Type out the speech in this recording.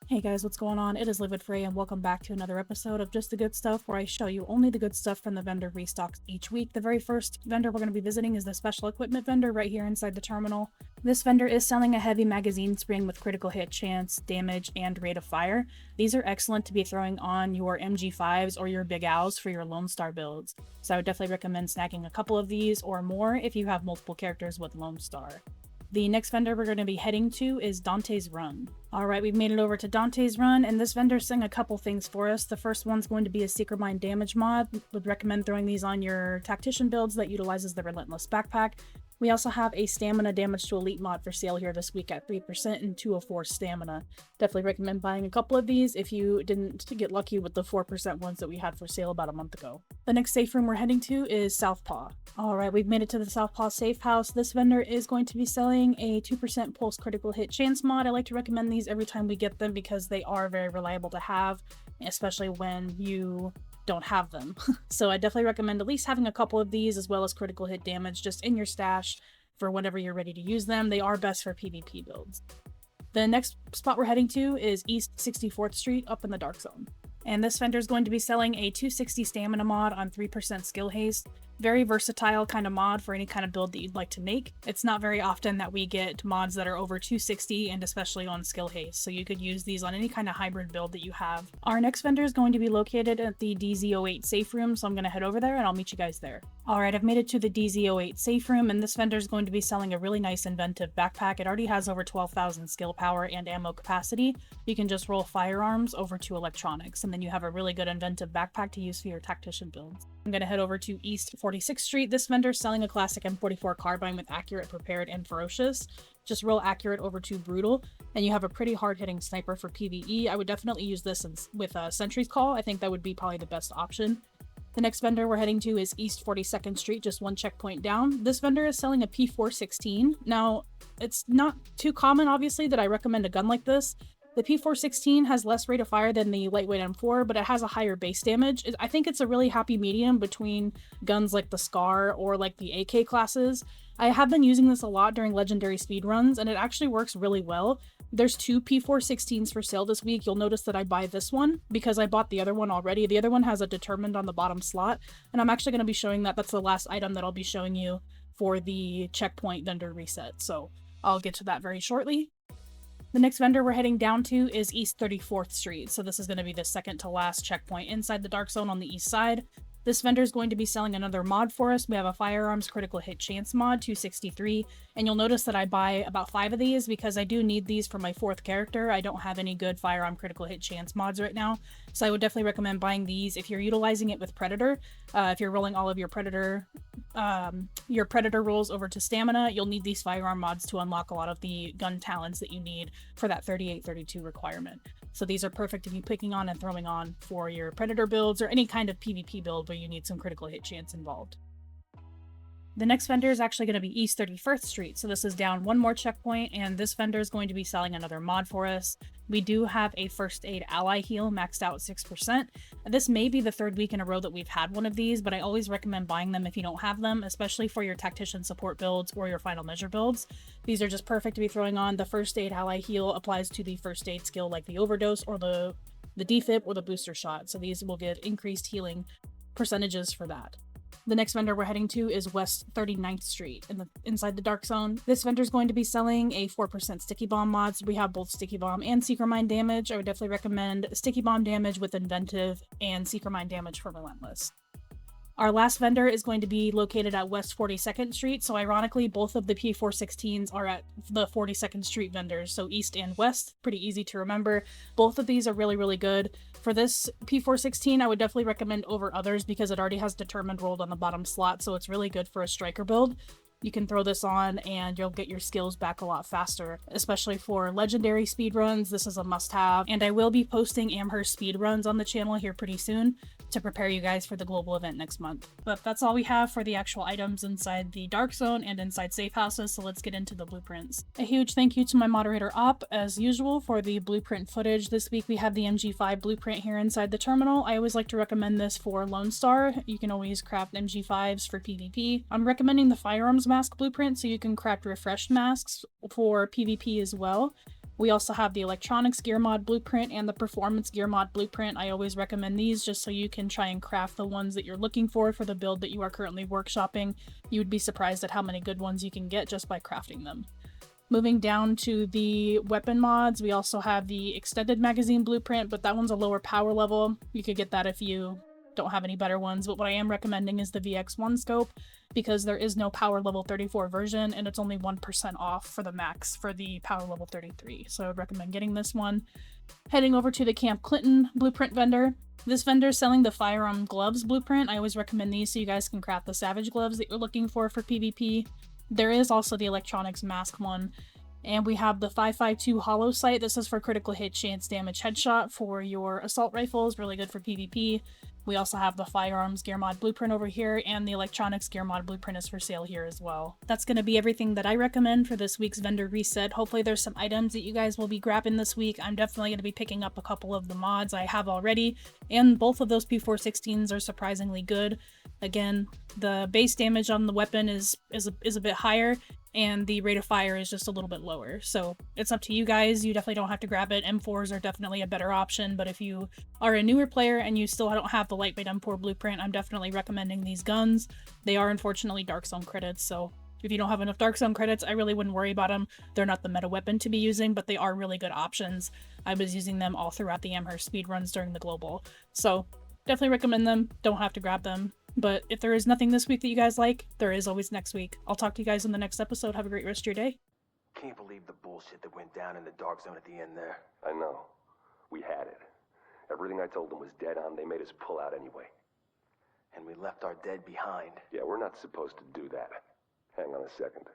Hey guys, what's going on? It is lividfray and welcome back to another episode of Just the Good Stuff, where I show you only the good stuff from the vendor restocks each week. The very first vendor we're going to be visiting is the special equipment vendor right here inside the terminal. This vendor is selling a heavy magazine spring with critical hit chance, damage, and rate of fire. These are excellent to be throwing on your MG5s or your Big Owls for your Lone Star builds. So I would definitely recommend snagging a couple of these or more if you have multiple characters with Lone Star. The next vendor we're going to be heading to is Dante's Run. Alright, we've made it over to Dante's Run, and this vendor's saying a couple things for us. The first one's going to be a Secret Mind damage mod. Would recommend throwing these on your Tactician builds that utilizes the Relentless Backpack. We also have a Stamina damage to Elite mod for sale here this week at 3% and 204 Stamina. Definitely recommend buying a couple of these if you didn't get lucky with the 4% ones that we had for sale about a month ago. The next safe room we're heading to is Southpaw. Alright, we've made it to the Southpaw safe house. This vendor is going to be selling a 2% pulse critical hit chance mod. I like to recommend these every time we get them because they are very reliable to have, especially when you don't have them. So I definitely recommend at least having a couple of these as well as critical hit damage just in your stash for whenever you're ready to use them. They are best for PvP builds. The next spot we're heading to is East 64th Street up in the Dark Zone. And this vendor is going to be selling a 260 stamina mod on 3% skill haste. Very versatile kind of mod for any kind of build that you'd like to make. It's not very often that we get mods that are over 260 and especially on skill haste, so you could use these on any kind of hybrid build that you have. Our next vendor is going to be located at the DZ08 Saferoom, so I'm going to head over there and I'll meet you guys there. Alright, I've made it to the DZ08 Saferoom, and this vendor is going to be selling a really nice inventive backpack. It already has over 12,000 skill power and ammo capacity. You can just roll firearms over to electronics, and then you have a really good inventive backpack to use for your tactician builds. I'm going to head over to East 46th Street. This vendor is selling a classic M44 carbine with accurate, prepared, and ferocious. Just roll accurate over to brutal, and you have a pretty hard-hitting sniper for PvE. I would definitely use this with Sentry's Call. I think that would be probably the best option. The next vendor we're heading to is East 42nd Street, just one checkpoint down. This vendor is selling a P416. Now, it's not too common, obviously, that I recommend a gun like this. The P416 has less rate of fire than the lightweight M4, but it has a higher base damage. I think it's a really happy medium between guns like the Scar or like the AK classes. I have been using this a lot during legendary speedruns, and it actually works really well. There's two P416s for sale this week. You'll notice that I buy this one because I bought the other one already. The other one has a determined on the bottom slot, and I'm actually going to be showing that. That's the last item that I'll be showing you for the checkpoint vendor reset, so I'll get to that very shortly. The next vendor we're heading down to is East 34th Street, so this is going to be the second to last checkpoint inside the Dark Zone on the east side. This vendor is going to be selling another mod for us. We have a Firearms Critical Hit Chance mod, 263, and you'll notice that I buy about 5 of these because I do need these for my 4th character. I don't have any good Firearm Critical Hit Chance mods right now, so I would definitely recommend buying these if you're utilizing it with Predator. If you're rolling all of your Predator rolls over to Stamina, you'll need these firearm mods to unlock a lot of the gun talents that you need for that 38-32 requirement. So these are perfect to be picking on and throwing on for your Predator builds or any kind of PvP build where you need some critical hit chance involved. The next vendor is actually going to be East 31st Street, so this is down one more checkpoint, and this vendor is going to be selling another mod for us. We do have a First Aid Ally Heal maxed out 6%. This may be the 3rd week in a row that we've had one of these, but I always recommend buying them if you don't have them, especially for your Tactician support builds or your Final Measure builds. These are just perfect to be throwing on. The First Aid Ally Heal applies to the First Aid skill like the Overdose or the defib or the Booster Shot, so these will get increased healing percentages for that. The next vendor we're heading to is West 39th Street inside the Dark Zone. This vendor is going to be selling a 4% Sticky Bomb mods. We have both Sticky Bomb and Secret Mind damage. I would definitely recommend Sticky Bomb damage with Inventive and Secret Mind damage for Relentless. Our last vendor is going to be located at West 42nd Street, so ironically both of the P416s are at the 42nd Street vendors, so East and West, pretty easy to remember. Both of these are really, really good. For this P416, I would definitely recommend over others because it already has Determined rolled on the bottom slot, so it's really good for a striker build. You can throw this on and you'll get your skills back a lot faster, especially for legendary speedruns. This is a must-have, and I will be posting Amherst speedruns on the channel here pretty soon to prepare you guys for the global event next month. But that's all we have for the actual items inside the Dark Zone and inside safe houses, so let's get into the blueprints. A huge thank you to my moderator Op, as usual, for the blueprint footage. This week we have the MG5 blueprint here inside the terminal. I always like to recommend this for Lone Star. You can always craft MG5s for PvP. I'm recommending the Firearms mask blueprint so you can craft refreshed masks for PvP as well. We also have the electronics gear mod blueprint and the performance gear mod blueprint. I always recommend these just so you can try and craft the ones that you're looking for the build that you are currently workshopping. You would be surprised at how many good ones you can get just by crafting them. Moving down to the weapon mods, we also have the extended magazine blueprint, but that one's a lower power level. You could get that if you don't have any better ones, but what I am recommending is the VX1 scope because there is no power level 34 version and it's only 1% off for the max for the power level 33. So I would recommend getting this one. Heading over to the Camp Clinton blueprint vendor. This vendor is selling the firearm gloves blueprint. I always recommend these so you guys can craft the savage gloves that you're looking for PvP. There is also the electronics mask one. And we have the 5.52 hollow sight. This is for critical hit chance damage headshot for your assault rifles, really good for PvP. We also have the firearms gear mod blueprint over here, and the electronics gear mod blueprint is for sale here as well. That's going to be everything that I recommend for this week's vendor reset. Hopefully there's some items that you guys will be grabbing this week. I'm definitely going to be picking up a couple of the mods I have already, and both of those P416s are surprisingly good. Again, the base damage on the weapon is a bit higher, and the rate of fire is just a little bit lower. So it's up to you guys. You definitely don't have to grab it. M4s are definitely a better option, but if you are a newer player and you still don't have the lightweight M4 blueprint, I'm definitely recommending these guns. They are unfortunately Dark Zone credits, so if you don't have enough Dark Zone credits, I really wouldn't worry about them. They're not the meta weapon to be using, but they are really good options. I was using them all throughout the Amherst speedruns during the global. So definitely recommend them. Don't have to grab them. But if there is nothing this week that you guys like, there is always next week. I'll talk to you guys in the next episode. Have a great rest of your day. Can't believe the bullshit that went down in the Dark Zone at the end there. I know. We had it. Everything I told them was dead on. They made us pull out anyway. And we left our dead behind. Yeah, we're not supposed to do that. Hang on a second.